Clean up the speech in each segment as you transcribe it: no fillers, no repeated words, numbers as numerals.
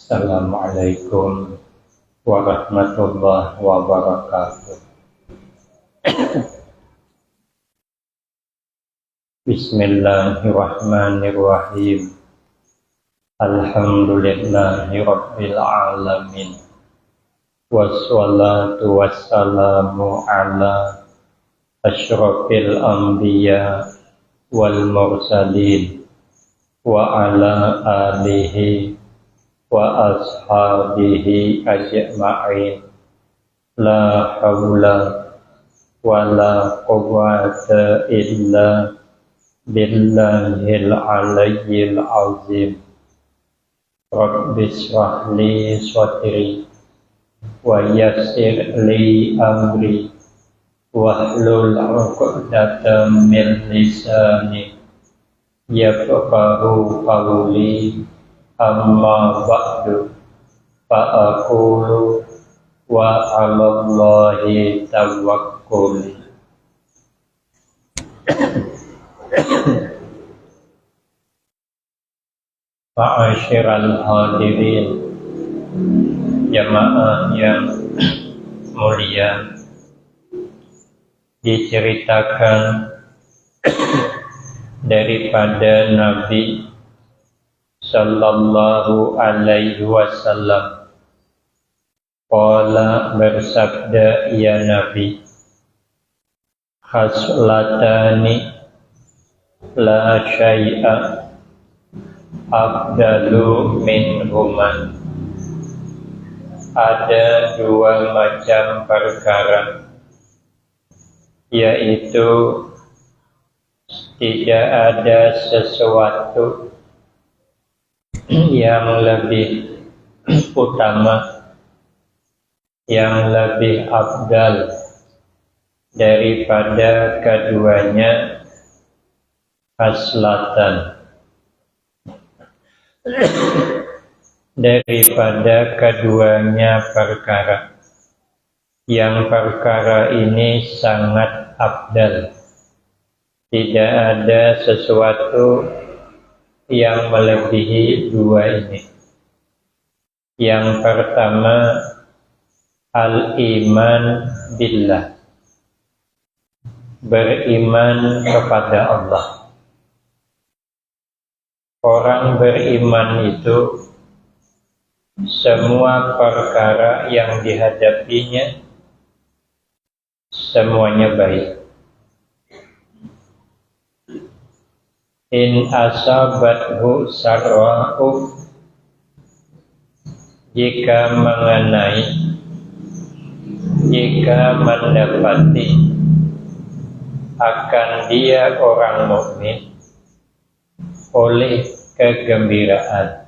Assalamualaikum warahmatullahi wabarakatuh. Bismillahirrahmanirrahim. Alhamdulillahi rabbil alamin. Wassalatu wassalamu ala asyrafil anbiya wal mursalin wa ala alihi wa ashabihi ajma'in. La haula wa la quwwata illa billahil aliyyil azim. Rabbi shrah li sadri wa yassir li amri wahlul 'uqdatam min lisani yafqahu qawli. Amma ba'du, fa'aqulu wa 'alallahi tawakkul. Ma'asyiral hadirin, jamaah yang mulia, diceritakan daripada Nabi Sallallahu alaihi wasallam, qala, bersabda ya Nabi, khaslatani la syai'a afdalu minhuma. Ada dua macam perkara, yaitu tidak ada sesuatu yang lebih utama, yang lebih afdal daripada keduanya. Khaslatan, daripada keduanya perkara, yang perkara ini sangat afdal. Tidak ada sesuatu yang melebihi dua ini. Yang pertama, al-iman billah, beriman kepada Allah. Orang beriman itu semua perkara yang dihadapinya semuanya baik. In asabathu sarra'u, jika mendapati akan dia orang mukmin oleh kegembiraan,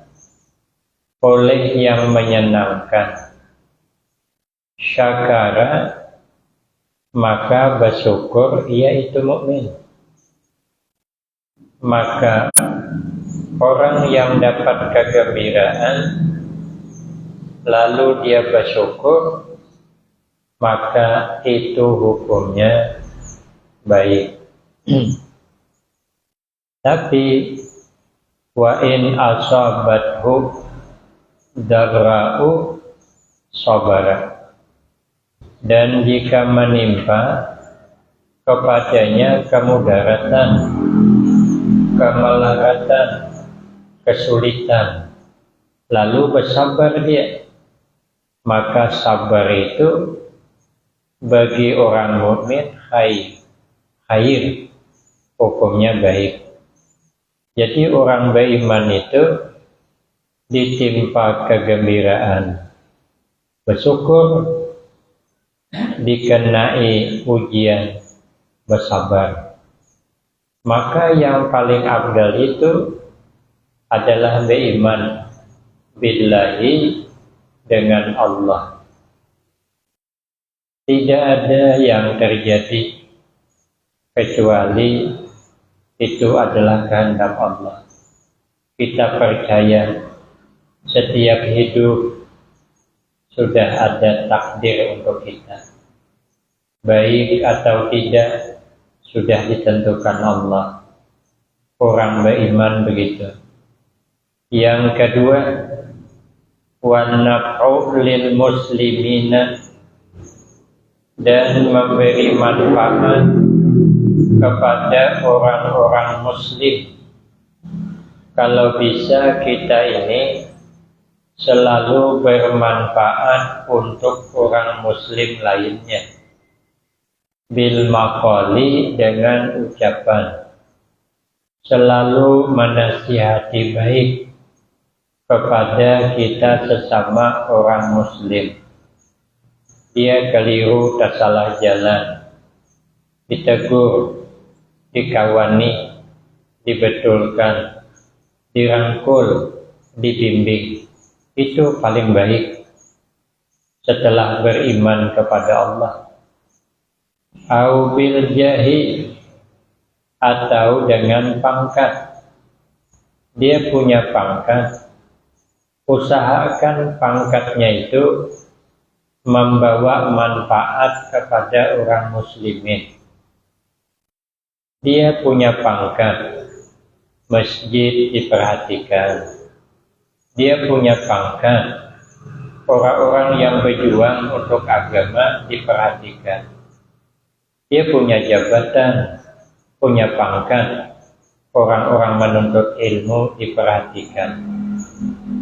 oleh yang menyenangkan, syakara, maka bersyukur ia itu mukmin. Maka orang yang dapat kegembiraan lalu dia bersyukur, maka itu hukumnya baik. Tapi wa in asabathu darra'u sabara, dan jika menimpa kepadanya kemudaratan, kemelaratan, kesulitan, lalu bersabar dia, maka sabar itu bagi orang mukmin khair, hukumnya baik. Jadi orang beriman itu ditimpa kegembiraan, bersyukur, dikenai ujian, bersabar. Maka yang paling afdal itu adalah beriman billahi, dengan Allah. Tidak ada yang terjadi kecuali itu adalah kehendak Allah. Kita percaya setiap hidup sudah ada takdir untuk kita. Baik atau tidak sudah ditentukan Allah. Orang beriman begitu. Yang kedua, wa naf'u lil muslimina, dan memberi manfaat kepada orang-orang muslim. Kalau bisa kita ini selalu bermanfaat untuk orang muslim lainnya. Bil maqali, dengan ucapan. Selalu menasihati baik kepada kita sesama orang muslim. Dia keliru, tak salah jalan, ditegur, dikawani, dibetulkan, dirangkul, dibimbing. Itu paling baik setelah beriman kepada Allah. Au bil jahi, atau dengan pangkat. Dia punya pangkat, usahakan pangkatnya itu membawa manfaat kepada orang muslimin. Dia punya pangkat, masjid diperhatikan. Dia punya pangkat, orang-orang yang berjuang untuk agama diperhatikan. Dia punya jabatan, punya pangkat, orang-orang menuntut ilmu diperhatikan.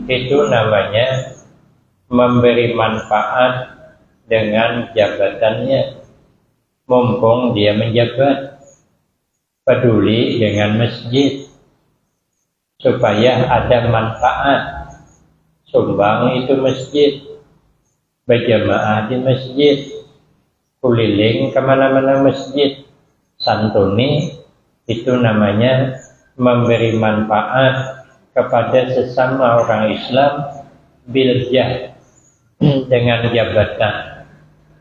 Itu namanya memberi manfaat dengan jabatannya. Mumpung dia menjabat, peduli dengan masjid supaya ada manfaat. Sumbang itu masjid, berjamaah di masjid, keliling kemana-mana masjid, santuni. Itu namanya memberi manfaat kepada sesama orang Islam biljah, dengan jabatan,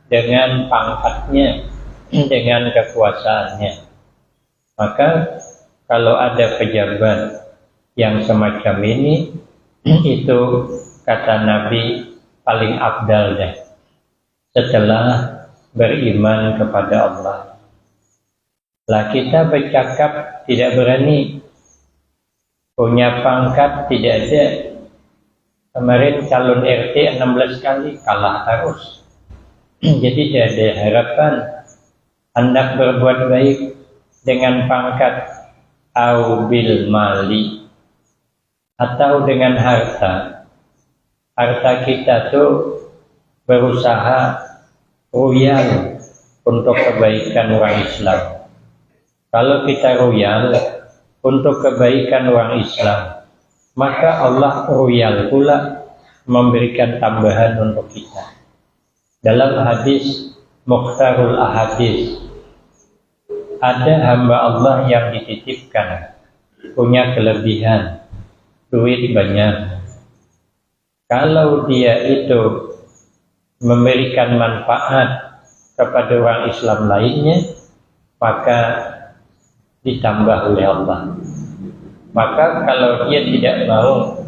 dengan pangkatnya, dengan kekuasaannya. Maka kalau ada pejabat yang semacam ini, itu kata Nabi paling afdal deh setelah beriman kepada Allah. Lah kita bercakap tidak berani, punya pangkat tidak ada. Kemarin calon RT 16 kali kalah terus. Jadi tidak ada harapan hendak berbuat baik dengan pangkat au bil mali, atau dengan harta. Harta kita tuh berusaha royal untuk kebaikan orang Islam. Kalau kita royal untuk kebaikan orang Islam, maka Allah royal pula memberikan tambahan untuk kita. Dalam hadis Mukhtarul Ahadis, ada hamba Allah yang dititipkan, punya kelebihan, duit banyak. Kalau dia itu memberikan manfaat kepada orang Islam lainnya, maka ditambah oleh Allah. Maka kalau dia tidak mau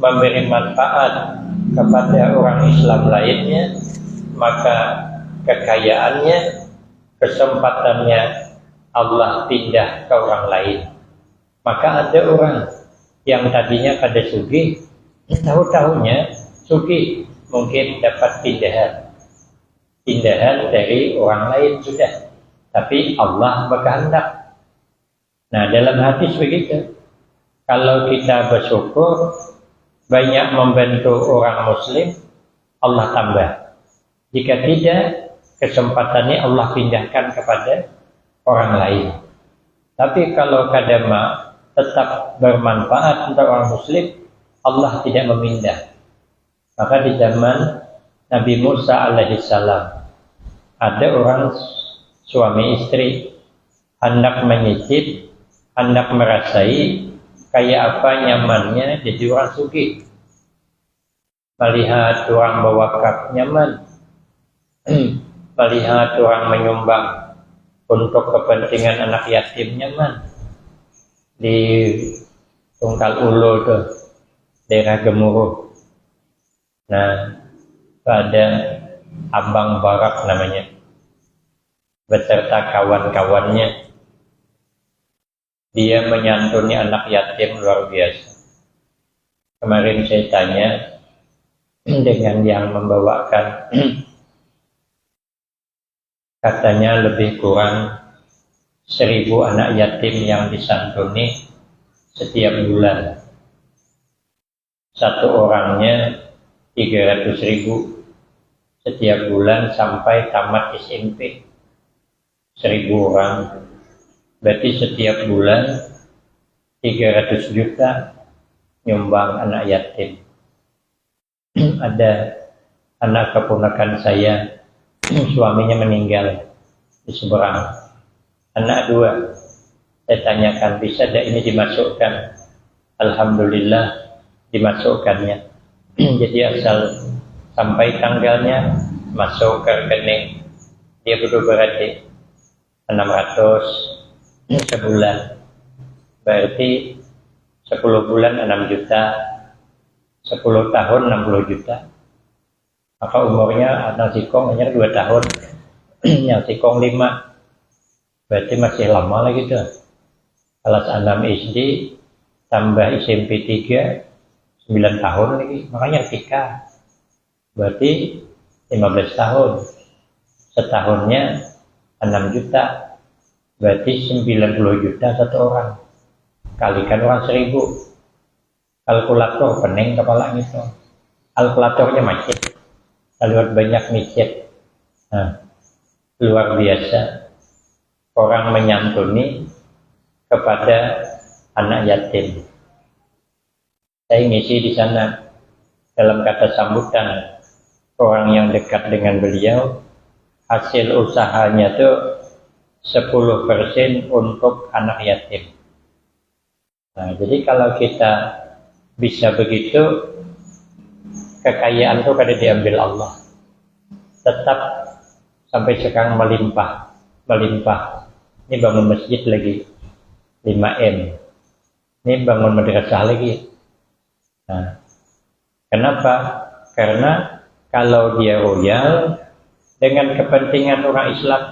memberi manfaat kepada orang Islam lainnya, maka kekayaannya, kesempatannya Allah pindah ke orang lain. Maka ada orang yang tadinya pada sugih, tahu-tahunya sugih, mungkin dapat pindahan dari orang lain sudah, tapi Allah berkehendak. Nah, dalam hadis begitu. Kalau kita bersyukur, banyak membantu orang muslim, Allah tambah. Jika tidak, kesempatannya Allah pindahkan kepada orang lain. Tapi kalau kadama tetap bermanfaat untuk orang muslim, Allah tidak memindah. Maka di zaman Nabi Musa alaihissalam, ada orang suami istri hendak menyicip, hendak merasai kayak apa nyamannya jadi orang sugih. Melihat orang bawa kap nyaman, melihat orang menyumbang untuk kepentingan anak yatim nyaman. Di Tungkal Ulu tuh, daerah Gemuruh. Nah, ada Abang Barak namanya, beserta kawan-kawannya. Dia menyantuni anak yatim luar biasa. Kemarin saya tanya, dengan yang membawakan katanya lebih kurang 1.000 anak yatim yang disantuni setiap bulan. Satu orangnya 300.000 setiap bulan sampai tamat SMP. 1.000 orang. Berarti setiap bulan 300 juta nyumbang anak yatim. Ada anak keponakan saya, suaminya meninggal di seberang. Anak 2, saya tanyakan bisa tidak ini dimasukkan? Alhamdulillah dimasukkannya. Jadi asal sampai tanggalnya masuk ke rekening, dia berarti 600 sebulan. Berarti 10 bulan 6 juta, 10 tahun 60 juta. Maka umurnya anak sikong hanya 2 tahun, yang sikong 5. Berarti masih lama lagi tuh. Kelas 6 SD tambah SMP 3, 9 tahun lagi. Makanya 3. Berarti 15 tahun. Setahunnya 6 juta. Berarti 90 juta satu orang. Kalikan orang 1.000. Kalkulator pening kepala gitu. Kalkulatornya macet. Kalau banyak micet. Nah, luar biasa. Orang menyantuni kepada anak yatim. Saya ngisi di sana dalam kata sambutan orang yang dekat dengan beliau, hasil usahanya itu 10% untuk anak yatim. Nah, jadi kalau kita bisa begitu, kekayaan itu kada diambil Allah. Tetap sampai sekarang melimpah. Ini bangun masjid lagi 5M. Ini bangun madrasah lagi. Nah, kenapa? Karena kalau dia royal dengan kepentingan orang Islam,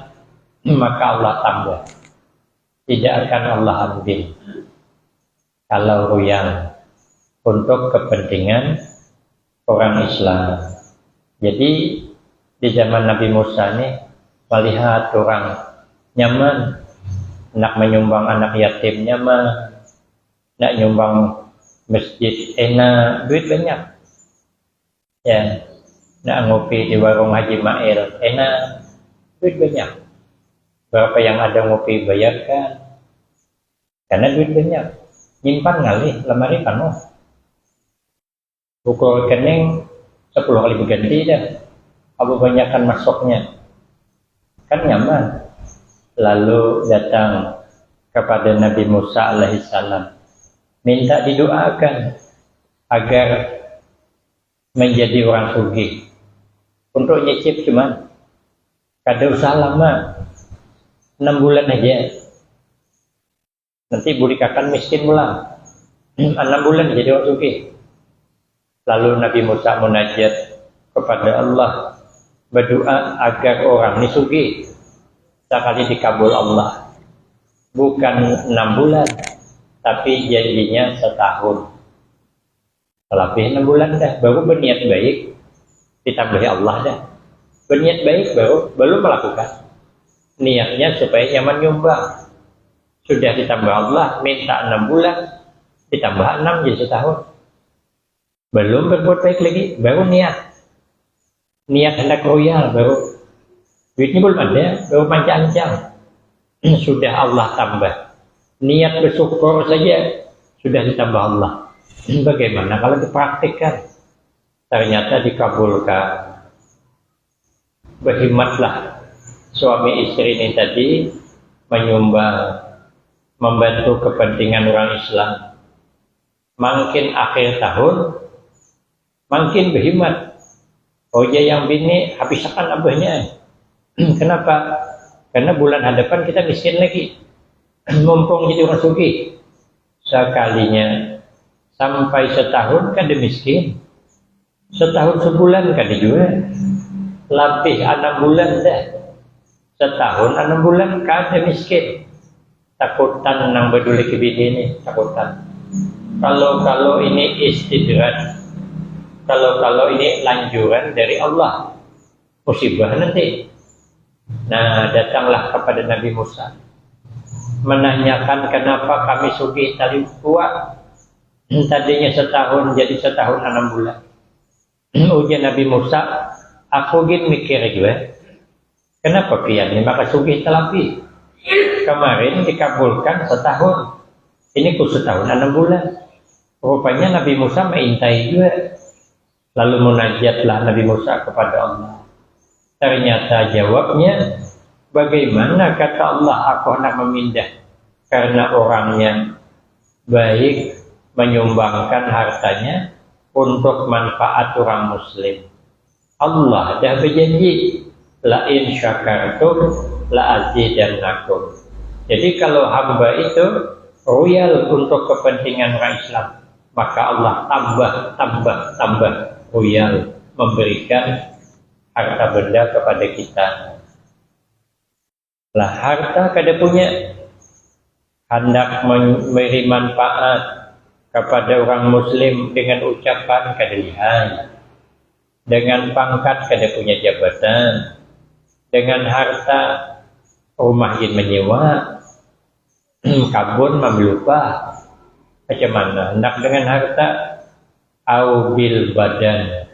maka Allah tambah. Tidak akan Allah ambil. Kalau royal untuk kepentingan orang Islam. Jadi di zaman Nabi Musa ini melihat orang nyaman, nak menyumbang anak yatim nyaman, nak nyumbang masjid enak, duit banyak. Ya, nak ngopi di warung Haji Mail enak, duit banyak. Berapa yang ada ngopi bayarkan, karena duit banyak. Nyimpan ngalih, lemari penuh. Buku rekening 10 kali berganti dah. Apa banyakkan masuknya, kan nyaman. Lalu datang kepada Nabi Musa alaihissalam, minta didoakan agar menjadi orang sugih. Untuk nyicip cuman kada usah lama, 6 bulan aja. Nanti budikakan miskin pula. 6 bulan jadi orang sugih. Lalu Nabi Musa munajat kepada Allah, berdoa agar orang ini sugih. Sekali dikabul Allah. Bukan 6 bulan, tapi janjinya setahun. Lebih 6 bulan dah, baru berniat baik, ditambahi Allah dah. Berniat baik baru melakukan. Niatnya supaya nyaman nyumbang. Sudah ditambah Allah, minta 6 bulan, ditambah 6 jadi setahun. Belum berbuat baik lagi, baru niat. Niat hendak royal, baru duitnya belum ada, baru panjang-panjang. Sudah Allah tambah. Niat bersyukur saja sudah ditambah Allah. Bagaimana kalau dipraktikkan? Ternyata dikabulkan. Berhimmatlah suami istri ini tadi menyumbang, membantu kepentingan orang Islam. Makin akhir tahun, makin berhimmat. Oh ya, yang bini habiskan abahnya. Kenapa? Karena bulan hadapan kita miskin lagi. Mumpung jadi orang sugih. Sekalinya sampai setahun kan dia miskin. Setahun sebulan kan dia juga. Lebih 6 bulan dah. Setahun 6 bulan kan dia miskin. Takutan nang peduli ke bini ini, takutan. Kalau ini istidrat, kalau ini lanjuran dari Allah, musibah nanti. Nah, datanglah kepada Nabi Musa, menanyakan kenapa kami sugih tali tua, tadinya setahun jadi setahun 6 bulan. Ujian Nabi Musa, aku gini mikir juga, kenapa kian ini maka sugih talapi? Kemarin dikabulkan setahun, ini ku setahun 6 bulan. Rupanya Nabi Musa mengintai juga. Lalu munajatlah Nabi Musa kepada Allah. Ternyata jawabnya, bagaimana kata Allah aku hendak memindah karena orangnya baik, menyumbangkan hartanya untuk manfaat orang muslim. Allah dah berjanji, la in syakartum la azidannakum. Jadi kalau hamba itu royal untuk kepentingan orang Islam, maka Allah tambah royal memberikan harta benda kepada kita. Lah harta kada punya, hendak memberi manfaat kepada orang muslim dengan ucapan kada lihai, dengan pangkat kada punya jabatan, dengan harta rumah yang menyewa, kabun memelupah. Macam mana hendak dengan harta? Au bil badan,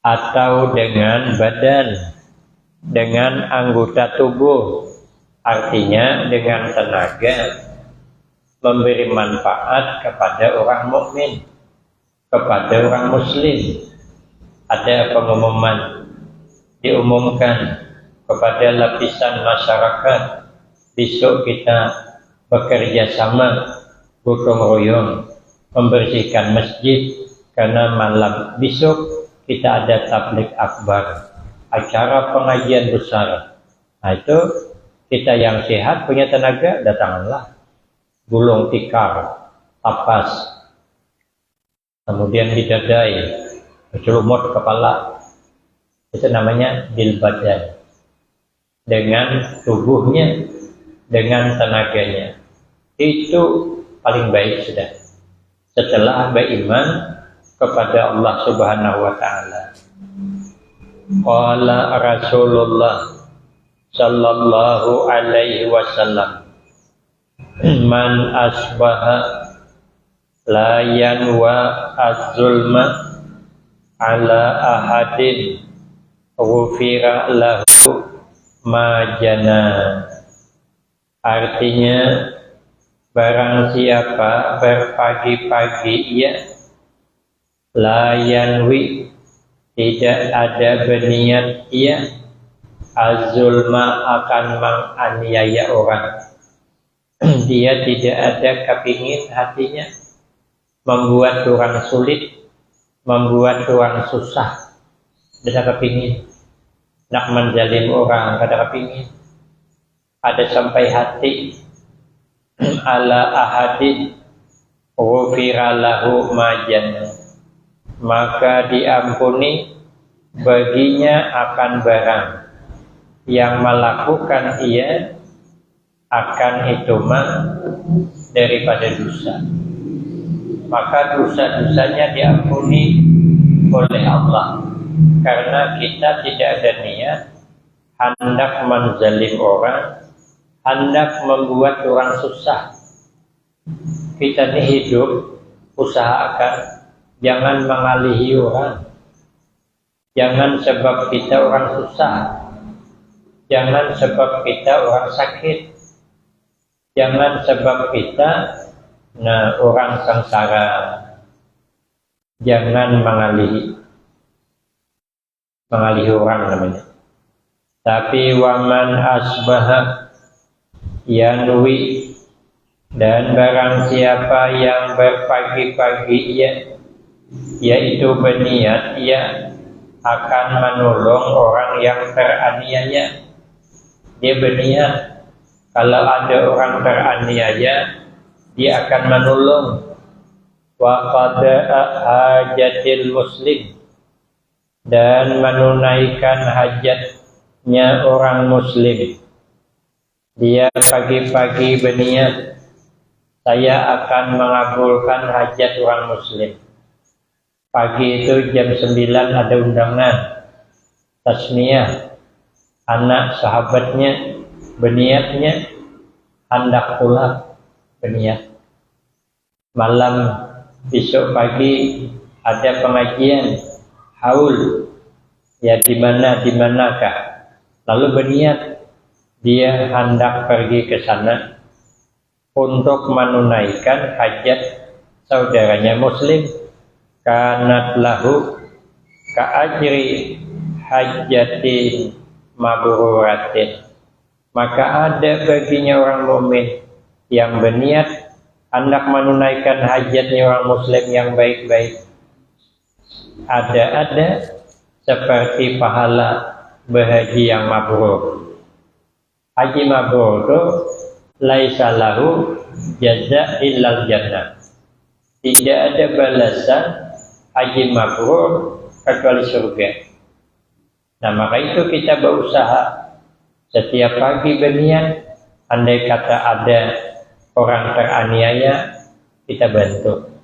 atau dengan badan, dengan anggota tubuh, artinya dengan tenaga, memberi manfaat kepada orang mukmin, kepada orang muslim. Ada pengumuman, diumumkan kepada lapisan masyarakat, besok kita bekerja sama, gotong royong, membersihkan masjid, karena malam besok kita ada tabligh akbar, acara pengajian besar. Nah itu kita yang sehat punya tenaga, datanglah, gulung tikar, tapas, kemudian didadai, celumut kepala, itu namanya bil badan, dengan tubuhnya, dengan tenaganya. Itu paling baik sudah, setelah beriman kepada Allah Subhanahu wa taala. Qala Rasulullah sallallahu alaihi wasallam, man asbaha la yanwa az-zulma ala ahadin ghufira lahu ma jana. Artinya, barang siapa berpagi-pagi ia la yanwi, tidak ada berniat ia az-zulma, akan menganiaya orang. Dia tidak ada kepingin hatinya membuat orang sulit, membuat orang susah. Tidak kepingin nak menzalim orang, kada kepingin. Ada sampai hati ala ahadin ghufira lahu ma jana, maka diampuni baginya akan barang yang melakukan ia akan itu daripada dosa. Maka dosa-dosanya diampuni oleh Allah, karena kita tidak ada niat hendak menzalim orang, hendak membuat orang susah. Kita ini hidup, usahakan jangan mengalihi orang. Jangan sebab kita orang susah, jangan sebab kita orang sakit, jangan sebab kita orang sengsara. Jangan mengalihi orang namanya. Tapi waman asbaha yanwi, dan barang siapa yang berpagi-pagi yaitu berniat ia akan menolong orang yang teraniaya. Dia berniat kalau ada orang teraniaya, dia akan menolong. Wa qada'a hajatil muslim, dan menunaikan hajatnya orang muslim. Dia pagi-pagi berniat, saya akan mengabulkan hajat orang muslim. Pagi itu jam 9 ada undangan tasmiyah, anak sahabatnya berniatnya hendak pulang berniat. Malam besok pagi ada pengajian haul, ya di manakah, lalu berniat dia hendak pergi ke sana untuk menunaikan hajat saudaranya muslim. Kanat lahu ka'ajri hajjatin mabruratin, maka ada baginya orang mukmin yang berniat hendak menunaikan hajatnya orang muslim yang baik-baik, ada seperti pahala berhaji yang mabrur. Haji mabrur itu laisa lahu jaza illal jannah, tidak ada balasan haji mabrur kecuali surga. Nah, maka itu kita berusaha setiap pagi berniat, andai kata ada orang teraniaya, kita bantu.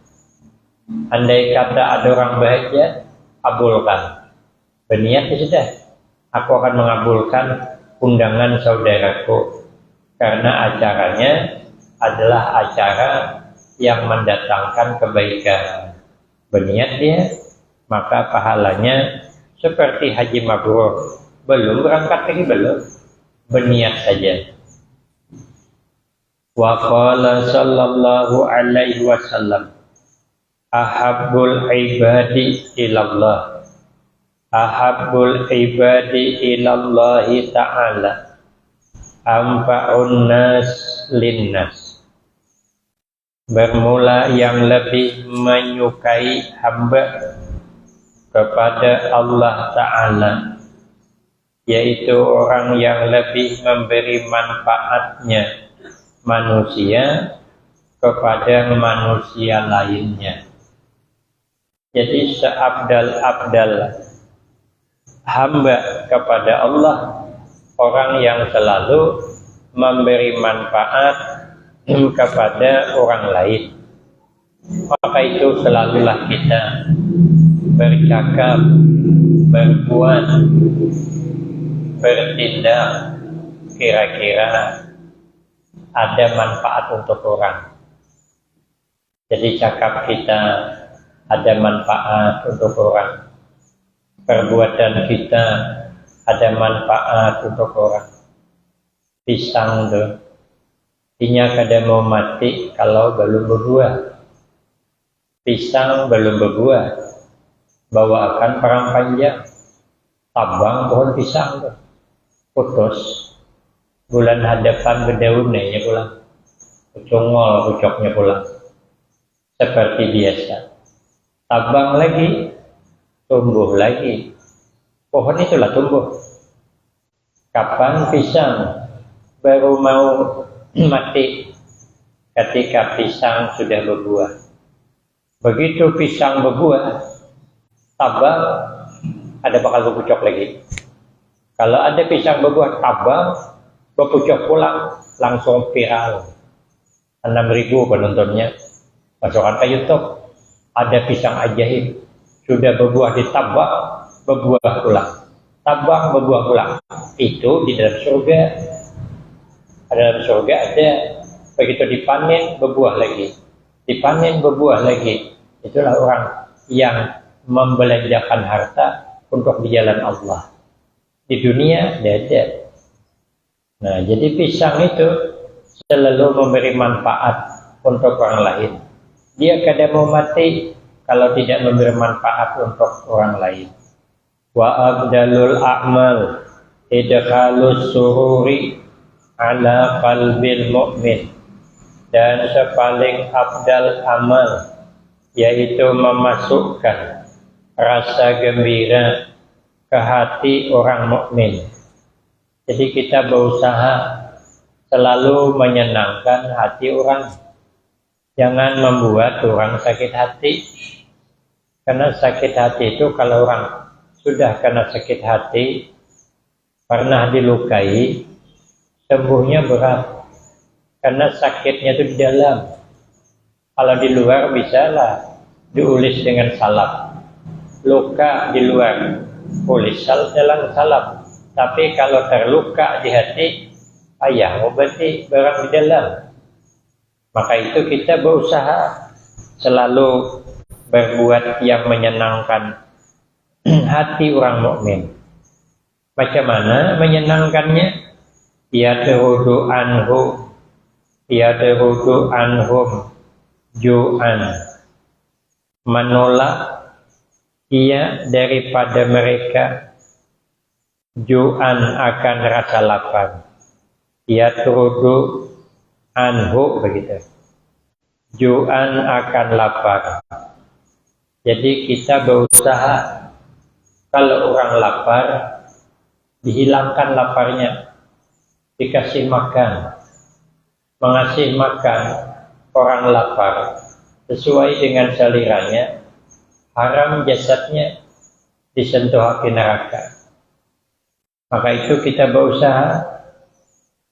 Andai kata ada orang bahagia, kabulkan. Berniat sudah, aku akan mengabulkan undangan saudaraku, karena acaranya adalah acara yang mendatangkan kebaikan. Berniat dia, maka pahalanya seperti haji mabrur. Belum berangkat lagi, belum, berniat saja. Wa qala sallallahu alaihi wasallam, ahabbul ibadi ilallah, ahabbul ibadi ilallahi ta'ala anfa'un nas linnas. Bermula yang lebih menyukai hamba kepada Allah Ta'ala, yaitu orang yang lebih memberi manfaatnya manusia kepada manusia lainnya. Jadi seabdal-abdal hamba kepada Allah, orang yang selalu memberi manfaat kepada orang lain. Maka itu selalulah kita bercakap, berbuat, bertindak kira-kira ada manfaat untuk orang. Jadi cakap kita ada manfaat untuk orang, perbuatan kita ada manfaat untuk orang. Pisang tuh inya kada mau mati kalau belum berbuah. Pisang belum berbuah, bawakan perang panjang, tabang pohon pisang tuh, putus. Bulan hadapan berdaunnya pulang, congol pucoknya pulang, seperti biasa. Tabang lagi, tumbuh lagi, pohon itulah tumbuh. Kapan pisang baru mau mati? Ketika pisang sudah berbuah. Begitu pisang berbuah, tabang ada bakal berpucok lagi. Kalau ada pisang berbuah tabang berpucok pulang, langsung viral. 6.000 penontonnya. Masukkan ke YouTube, ada pisang ajaib, sudah berbuah di tabang, berbuah pulang. Tabang berbuah pulang. Itu di dalam surga. Dalam surga ada, begitu dipanen berbuah lagi, dipanen berbuah lagi. Itulah orang yang membelanjakan harta untuk di jalan Allah. Di dunia tidak ada. Nah, jadi pisang itu selalu memberi manfaat untuk orang lain. Dia kadang mau mati kalau tidak memberi manfaat untuk orang lain. Wa abdalul a'mal idkhalus sururi ala qalbil mu'min, dan sepaling abdal amal yaitu memasukkan rasa gembira ke hati orang mukmin. Jadi kita berusaha selalu menyenangkan hati orang, jangan membuat orang sakit hati. Karena sakit hati itu, kalau orang sudah kena sakit hati, pernah dilukai, sembuhnya berat, karena sakitnya itu di dalam. Kalau di luar bisalah diulis dengan salap, luka di luar boleh jalan salam, tapi kalau terluka di hati payah obati barang di dalam. Maka itu kita berusaha selalu berbuat yang menyenangkan hati orang mukmin. Macam mana menyenangkannya? Yadrudu anhum ju'an, menolak ia daripada mereka ju'an akan rasa lapar. Yadrudu anhu, begitu, ju'an akan lapar. Jadi kita berusaha kalau orang lapar dihilangkan laparnya, dikasih makan, mengasih makan orang lapar sesuai dengan seliranya, haram jasadnya disentuh api neraka. Maka itu kita berusaha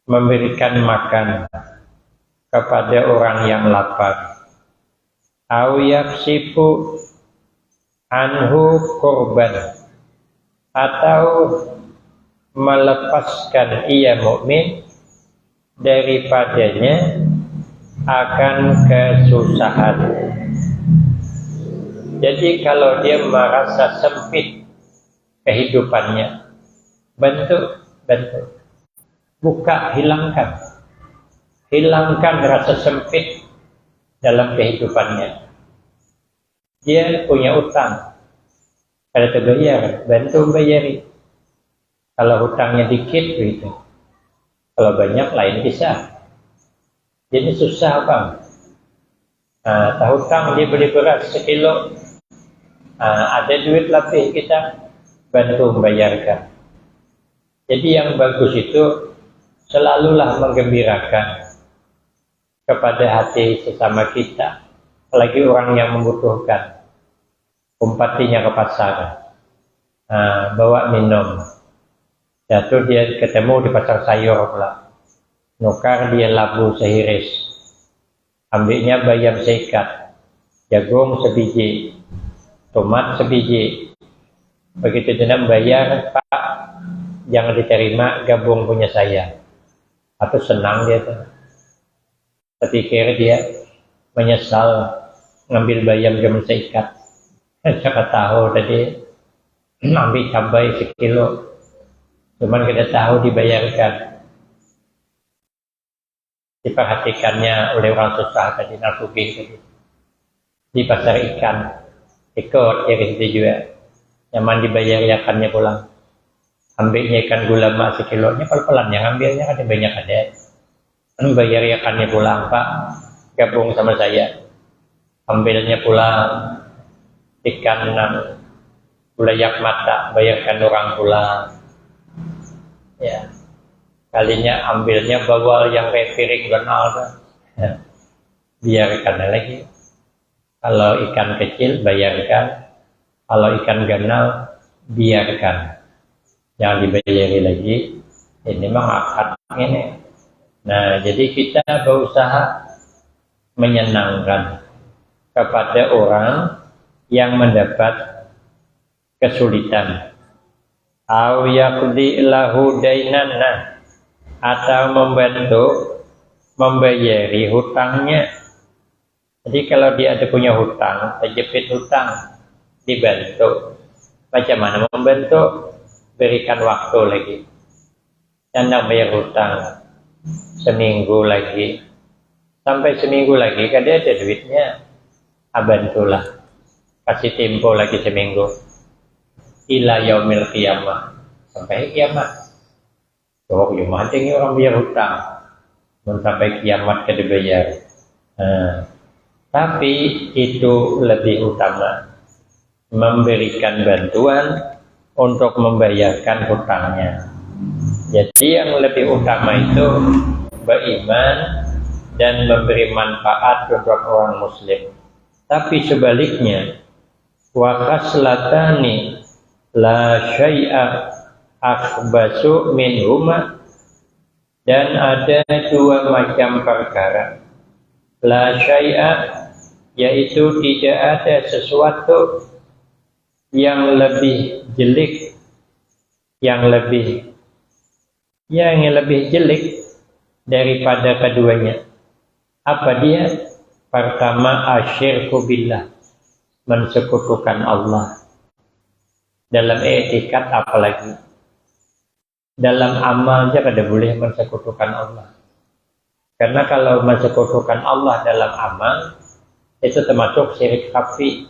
memberikan makan kepada orang yang lapar. Au yaksifu anhu korban, atau melepaskan ia mukmin daripadanya akan kesusahan. Jadi kalau dia merasa sempit kehidupannya, bantu, buka, hilangkan rasa sempit dalam kehidupannya. Dia punya utang, kalau terbayar, bantu bayari. Kalau hutangnya dikit begitu, kalau banyak lain kisah. Jadi susah bang. Hutang dia beli beras sekilo, ada duit lebih, kita bantu membayarkan. Jadi yang bagus itu selalulah menggembirakan kepada hati sesama kita, apalagi orang yang membutuhkan. Umpatinya ke pasar, bawa minum, jatuh dia ketemu di pasar sayur pula, nukar dia labu sehiris, ambilnya bayam seikat, jagung sebiji, tomat sebiji. Begitu dia bayar, Pak, jangan diterima, gabung punya saya. Atau senang dia tuh. Terpikir dia menyesal ngambil bayam jagung seikat. Siapa tahu tadi ambil cabai sekilo, cuman kita tahu dibayarkan. Diperhatikannya oleh orang susah tadi, narkoba tadi di pasar ikan, ikut ya gitu juga. Nyaman dibayar ikannya pulang. Ambilnya ikan gulama sekilonya pelan-pelan, yang ambilnya kan banyak ada. Bayar ikannya pulang, Pak, gabung sama saya. Ambilnya pulang. Ikan bulayak mata, bayarkan orang pulang. Ya, kalinya ambilnya bawal yang kayak piring ganal kan. Ya. Biarkan lagi. Kalau ikan kecil bayarkan, kalau ikan ganal biarkan, jangan dibayari lagi. Ini memang akad ini. Nah, jadi kita berusaha menyenangkan kepada orang yang mendapat kesulitan. Au yaqdi lahu dainan, atau membantu membayari hutangnya. Jadi kalau dia ada punya hutang, terjepit hutang, dibantu. Macam mana membantu? Berikan waktu lagi. Jangan bayar hutang seminggu lagi, sampai seminggu lagi, kalau dia ada duitnya, bantulah. Kasih tempo lagi seminggu. Ila yaumil qiyamah, sampai kiamat. Oh, gimana ini orang bayar hutang, sampai kiamat kada bayar. Tapi itu lebih utama, memberikan bantuan untuk membayarkan hutangnya. Jadi yang lebih utama itu beriman dan memberi manfaat untuk orang muslim. Tapi sebaliknya, wa khaslatani la syai'a akhbasu minhuma, dan ada dua macam perkara. La syai'a, yaitu tidak ada sesuatu yang lebih jelek, yang lebih jelek daripada keduanya. Apa dia? Pertama, asyirku billah, mensekutukan Allah. Dalam etikat apalagi. Dalam amal aja kada boleh mensekutukan Allah. Karena kalau mensekutukan Allah dalam amal, itu termasuk syirik khafi.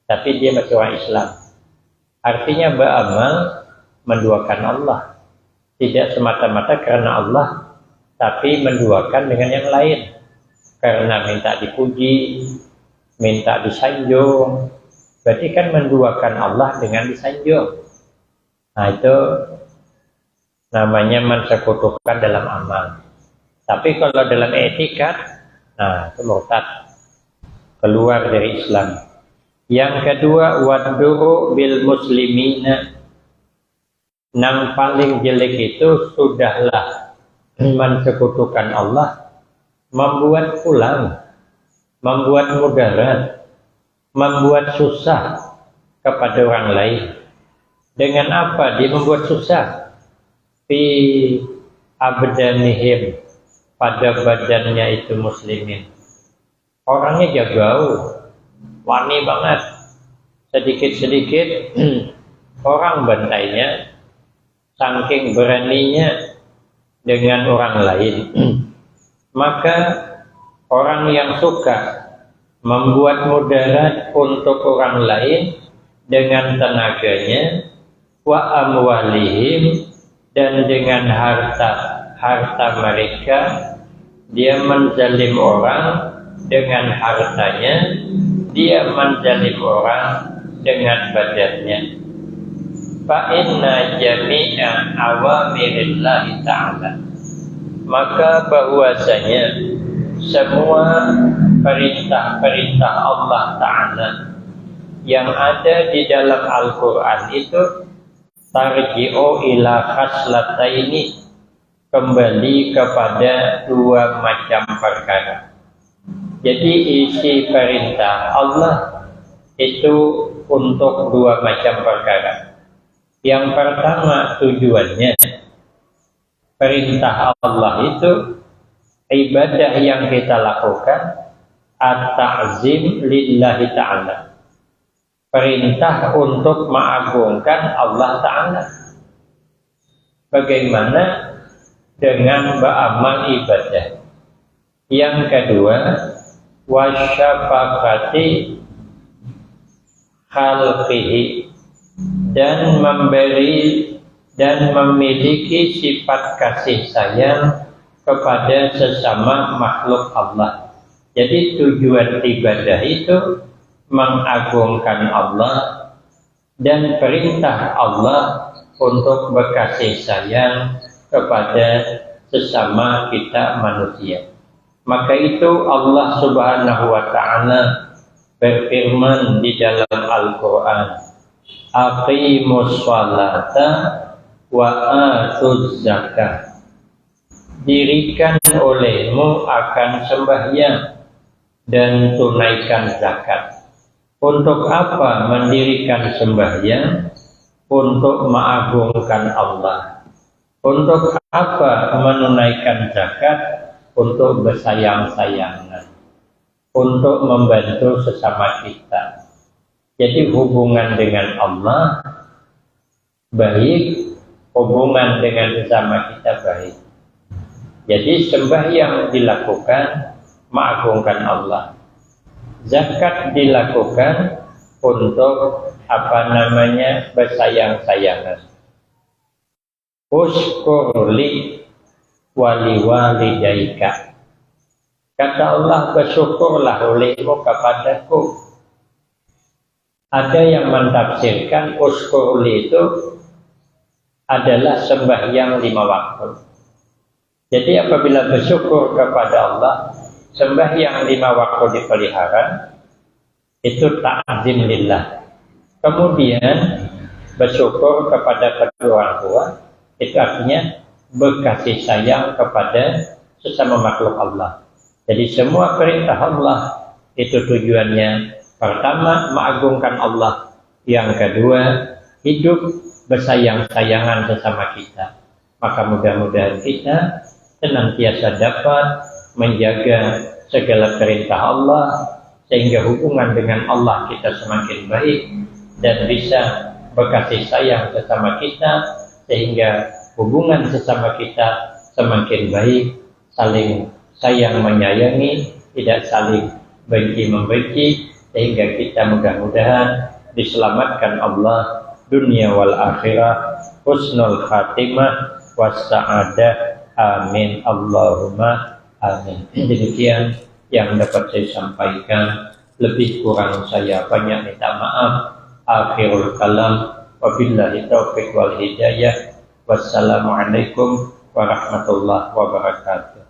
Tapi dia masih orang Islam. Artinya beramal menduakan Allah. Tidak semata-mata karena Allah, tapi menduakan dengan yang lain. Karena minta dipuji, minta disanjung. Berarti kan menduakan Allah dengan disanjung. Nah itu namanya mensekutukan dalam amal. Tapi kalau dalam etikat, nah itu murtad, keluar dari Islam. Yang kedua, waduru bil muslimina. Yang paling jelek itu sudahlah mensekutukan Allah, membuat pulang, membuat mudarat, membuat susah kepada orang lain. Dengan apa dia membuat susah? Fi abdanihim, pada badannya itu muslimin. Orangnya jagau, wani banget. Sedikit-sedikit orang bantainya, saking beraninya dengan orang lain. Maka orang yang suka membuat mudarat untuk orang lain dengan tenaganya, wa amwalihim, dan dengan harta mereka, dia menzalim orang dengan hartanya, dia menzalim orang dengan badannya. Fa inna jami'a awamirillahi ta'ala, maka bahwasanya semua perintah-perintah Allah Ta'ala yang ada di dalam Al-Quran itu tarji'u ila khaslataini, kembali kepada dua macam perkara. Jadi isi perintah Allah itu untuk dua macam perkara. Yang pertama tujuannya, perintah Allah itu ibadah yang kita lakukan at-ta'zim lillahi ta'ala, perintah untuk mengagungkan Allah Ta'ala. Bagaimana? Dengan beramal ibadah. Yang kedua, wasyafaqati khalqihi, dan memberi dan memiliki sifat kasih sayang kepada sesama makhluk Allah. Jadi tujuan ibadah itu mengagungkan Allah dan perintah Allah untuk berkasih sayang kepada sesama kita manusia. Maka itu Allah Subhanahu wa Ta'ala berfirman di dalam Al-Quran, aqimus sholata wa atuz zakah, dirikan olehmu akan sembahyang dan tunaikan zakat. Untuk apa mendirikan sembahyang? Untuk mengagungkan Allah. Untuk apa menunaikan zakat? Untuk bersayang-sayangan, untuk membantu sesama kita. Jadi hubungan dengan Allah baik, hubungan dengan sesama kita baik. Jadi sembahyang dilakukan mengagungkan Allah. Zakat dilakukan untuk bersayang-sayangan. Uskurli wali walidaika, kata Allah, bersyukurlah olehmu kepadaku. Ada yang mentafsirkan uskurli itu adalah sembahyang 5 waktu. Jadi apabila bersyukur kepada Allah, sembahyang 5 waktu dipelihara, itu ta'zim lillah. Kemudian bersyukur kepada kedua orang tua, itu artinya berkasih sayang kepada sesama makhluk Allah. Jadi semua perintah Allah itu tujuannya pertama mengagungkan Allah, Yang kedua, hidup bersayang-sayangan sesama kita. Maka mudah-mudahan kita senantiasa dapat menjaga segala perintah Allah, sehingga hubungan dengan Allah kita semakin baik, dan bisa berkasih sayang sesama kita, sehingga hubungan sesama kita semakin baik, saling sayang menyayangi, tidak saling benci-membenci, sehingga kita mudah-mudahan diselamatkan Allah dunia wal akhirah, husnul khatimah wassa'adah, amin Allahumma amin. Demikian yang dapat saya sampaikan, lebih kurang saya banyak minta maaf. Akhirul kalam, wabillahi taufiq wal hidayah, wassalamualaikum warahmatullahi wabarakatuh.